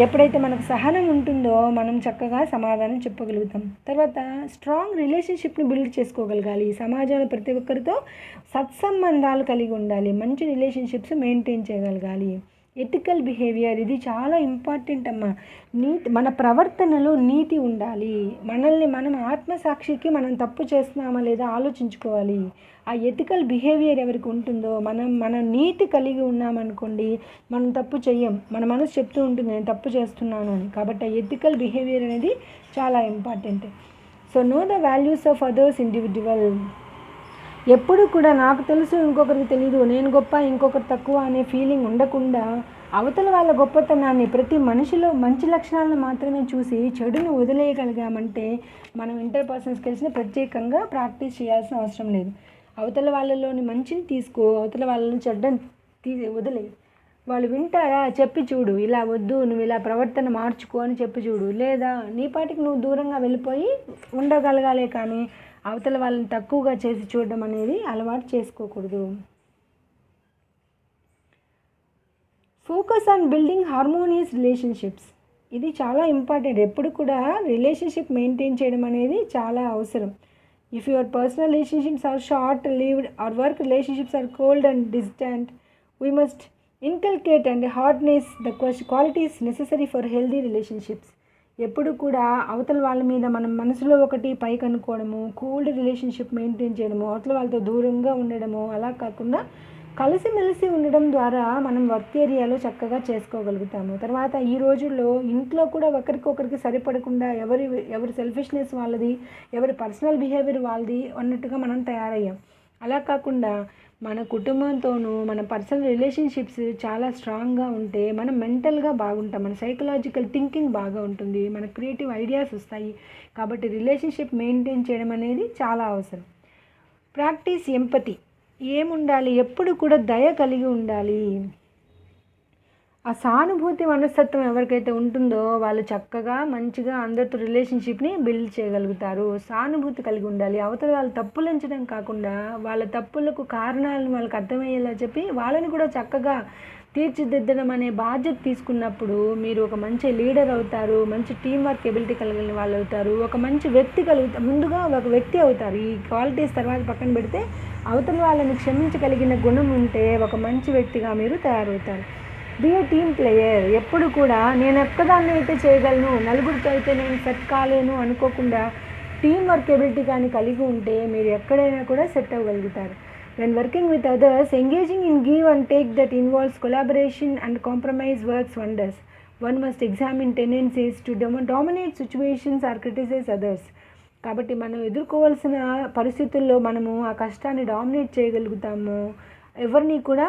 ఎప్పుడైతే మనకు సహనం ఉంటుందో మనం చక్కగా సమాధానం చెప్పగలుగుతాం. తర్వాత స్ట్రాంగ్ రిలేషన్షిప్ని బిల్డ్ చేసుకోగలగాలి. సమాజంలో ప్రతి ఒక్కరితో సత్సంబంధాలు కలిగి ఉండాలి. మంచి రిలేషన్షిప్స్ మెయింటైన్ చేయగలగాలి. ఎథికల్ బిహేవియర్, ఇది చాలా ఇంపార్టెంట్ అమ్మా. మన ప్రవర్తనలో నీతి ఉండాలి. మనల్ని మనం ఆత్మసాక్షికి మనం తప్పు చేస్తున్నామా లేదా ఆలోచించుకోవాలి. ఆ ఎథికల్ బిహేవియర్ ఎవరికి ఉంటుందో మన నీతి కలిగి ఉన్నామనుకోండి, మనం తప్పు చెయ్యం. మన మనసు చెప్తూ ఉంటుంది నేను తప్పు చేస్తున్నాను అని. కాబట్టి ఆ ఎథికల్ బిహేవియర్ అనేది చాలా important. So know the values of others individual. ఎప్పుడు కూడా నాకు తెలుసు ఇంకొకరికి తెలీదు, నేను గొప్ప ఇంకొకరు తక్కువ అనే ఫీలింగ్ ఉండకుండా అవతల వాళ్ళ గొప్పతనాన్ని, ప్రతి మనిషిలో మంచి లక్షణాలను మాత్రమే చూసి చెడును వదిలేయగలిగామంటే మనం ఇంటర్పర్సనల్ స్కిల్స్ని ప్రత్యేకంగా ప్రాక్టీస్ చేయాల్సిన అవసరం లేదు. అవతల వాళ్ళలోని మంచిని తీసుకో, అవతల వాళ్ళని చెడ్డని వదిలే. వాళ్ళు వింటారా? చెప్పి చూడు, ఇలా వద్దు, నువ్వు ఇలా ప్రవర్తన మార్చుకో అని చెప్పి చూడు. లేదా నీ పాటికి నువ్వు దూరంగా వెళ్ళిపోయి ఉండగలగాలే కానీ అవతల వాళ్ళని తక్కువగా చేసి చూడడం అనేది అలవాటు చేసుకోకూడదు. Focus on building harmonious relationships, ఇది చాలా ఇంపార్టెంట్. ఎప్పుడు కూడా రిలేషన్షిప్ మెయింటైన్ చేయడం అనేది చాలా అవసరం. If your personal relationships are short lived or work relationships are cold and distant, we must inculcate and harness the qualities necessary for healthy relationships. ఎప్పుడు కూడా అవతల వాళ్ళ మీద మనం మనసులో ఒకటి పైకి అనుకోవడము, కోల్డ్ రిలేషన్షిప్ మెయింటైన్ చేయడము, అవతల వాళ్ళతో దూరంగా ఉండడము, అలా కాకుండా కలిసిమెలిసి ఉండడం ద్వారా మనం వర్క్ ఏరియాలో చక్కగా చేసుకోగలుగుతాము. తర్వాత ఈ రోజుల్లో ఇంట్లో కూడా ఒకరికొకరికి సరిపడకుండా ఎవరి సెల్ఫిష్నెస్ వాళ్ళది, ఎవరి పర్సనల్ బిహేవియర్ వాళ్ళది అన్నట్టుగా మనం తయారయ్యాం. అలా కాకుండా మన కుటుంబంతోనూ మన పర్సనల్ రిలేషన్షిప్స్ చాలా స్ట్రాంగ్గా ఉంటే మనం మెంటల్గా బాగుంటాం, మన సైకలాజికల్ థింకింగ్ బాగా ఉంటుంది, మన క్రియేటివ్ ఐడియాస్ వస్తాయి. కాబట్టి రిలేషన్షిప్ మెయింటైన్ చేయడం అనేది చాలా అవసరం. ప్రాక్టీస్ ఎంపతి, ఏముండాలి? ఎప్పుడు కూడా దయ కలిగి ఉండాలి. ఆ సానుభూతి మనస్తత్వం ఎవరికైతే ఉంటుందో వాళ్ళు చక్కగా మంచిగా అందరితో రిలేషన్షిప్ని బిల్డ్ చేయగలుగుతారు. సానుభూతి కలిగి ఉండాలి. అవతల వాళ్ళ తప్పులు ఎంచడం కాకుండా వాళ్ళ తప్పులకు కారణాలను వాళ్ళకి అర్థమయ్యేలా చెప్పి వాళ్ళని కూడా చక్కగా తీర్చిదిద్దడం అనే బాధ్యత తీసుకున్నప్పుడు మీరు ఒక మంచి లీడర్ అవుతారు, మంచి టీం వర్క్ ఎబిలిటీ కలిగిన వాళ్ళు అవుతారు, ఒక మంచి వ్యక్తి ముందుగా ఒక వ్యక్తి అవుతారు. ఈ క్వాలిటీస్ తర్వాత పక్కన పెడితే అవతల వాళ్ళని క్షమించగలిగిన గుణం ఉంటే ఒక మంచి వ్యక్తిగా మీరు తయారవుతారు. బీ ఏ టీమ్ ప్లేయర్, ఎప్పుడు కూడా నేను ఒక్కదాన్ని అయితే చేయగలను, నలుగురితో అయితే నేను సెట్ కాలేను అనుకోకుండా టీమ్ వర్క్ ఎబిలిటీ కానీ కలిగి ఉంటే మీరు ఎక్కడైనా కూడా set అవ్వగలుగుతారు. When working with others, engaging in give and take that involves collaboration and compromise works wonders. One must examine tendencies to dominate situations or criticize others. కాబట్టి మనం ఎదుర్కోవాల్సిన పరిస్థితుల్లో మనము ఆ కష్టాన్ని డామినేట్ చేయగలుగుతాము. ఎవరిని కూడా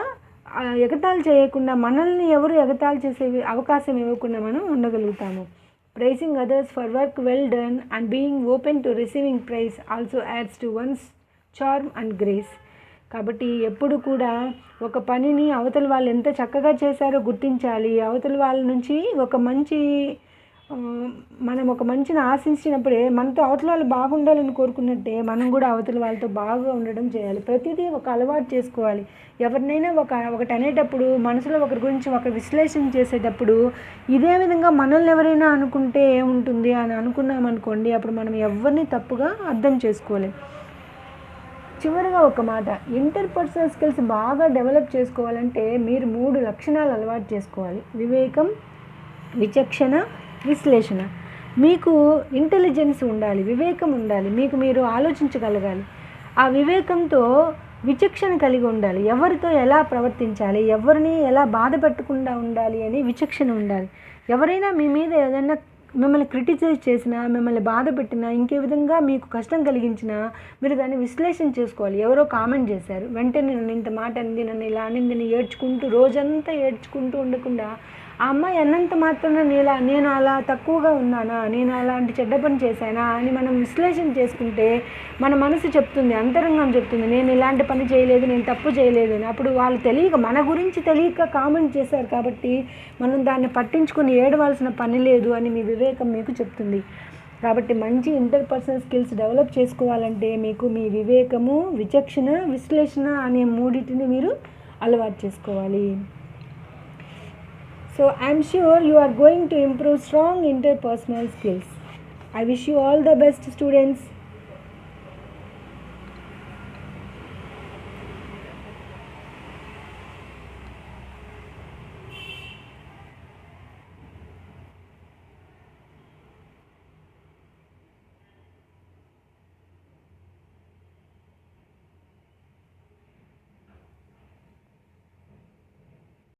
ఎగతాళి చేయకుండా, మనల్ని ఎవరు ఎగతాళి చేసే అవకాశం ఇవ్వకుండా మనం ఉండగలుగుతాము. Praising others for work well done and being open to receiving praise also adds to one's charm and grace. కాబట్టి ఎప్పుడు కూడా ఒక పనిని అవతల వాళ్ళు ఎంత చక్కగా చేశారో గుర్తించాలి. అవతల వాళ్ళ నుంచి మనం ఒక మంచిని ఆశించినప్పుడే మనతో అవతల వాళ్ళు బాగుండాలని కోరుకున్నట్టే మనం కూడా అవతల వాళ్ళతో బాగా ఉండడం చేయాలి. ప్రతిదీ ఒక అలవాటు చేసుకోవాలి. ఎవరినైనా ఒకటి అనేటప్పుడు మనసులో ఒకరి గురించి ఒక విశ్లేషణ చేసేటప్పుడు ఇదే విధంగా మనల్ని ఎవరైనా అనుకుంటే ఏముంటుంది అని అనుకున్నామనుకోండి, అప్పుడు మనం ఎవరిని తప్పుగా అర్థం చేసుకోలేం. చివరిగా ఒక మాట, ఇంటర్పర్సనల్ స్కిల్స్ బాగా డెవలప్ చేసుకోవాలంటే మీరు 3 లక్షణాలు అలవాటు చేసుకోవాలి. వివేకం, విచక్షణ, విశ్లేషణ. మీకు ఇంటెలిజెన్స్ ఉండాలి, వివేకం ఉండాలి, మీకు మీరు ఆలోచించగలగాలి. ఆ వివేకంతో విచక్షణ కలిగి ఉండాలి. ఎవరితో ఎలా ప్రవర్తించాలి, ఎవరిని ఎలా బాధ పెట్టకుండా ఉండాలి అని విచక్షణ ఉండాలి. ఎవరైనా మీ మీద ఏదైనా మిమ్మల్ని క్రిటిసైజ్ చేసినా, మిమ్మల్ని బాధ పెట్టినా, ఇంకే విధంగా మీకు కష్టం కలిగించినా మీరు దాన్ని విశ్లేషణ చేసుకోవాలి. ఎవరో కామెంట్ చేశారు, వెంటనే నన్ను ఇంత మాట అంది, నన్ను ఇలా అనింది అని ఏడ్చుకుంటూ రోజంతా ఏడ్చుకుంటూ ఉండకుండా ఆ అమ్మాయి అన్నంత మాత్రాన నేను అలా తక్కువగా ఉన్నానా, నేను అలాంటి చెడ్డ పని చేశానా అని మనం విశ్లేషణ చేసుకుంటే మన మనసు చెప్తుంది, అంతరంగం చెప్తుంది నేను ఇలాంటి పని చేయలేదు, నేను తప్పు చేయలేదు అని. అప్పుడు వాళ్ళు తెలియక, మన గురించి తెలియక కామెంట్ చేశారు కాబట్టి మనం దాన్ని పట్టించుకొని ఏడవలసిన పని లేదు అని మీ వివేకం మీకు చెప్తుంది. కాబట్టి మంచి ఇంటర్పర్సనల్ స్కిల్స్ డెవలప్ చేసుకోవాలంటే మీకు మీ వివేకము, విచక్షణ, విశ్లేషణ అనే మూడింటిని మీరు అలవాటు చేసుకోవాలి. So I am sure you are going to improve strong interpersonal skills. I wish you all the best, students.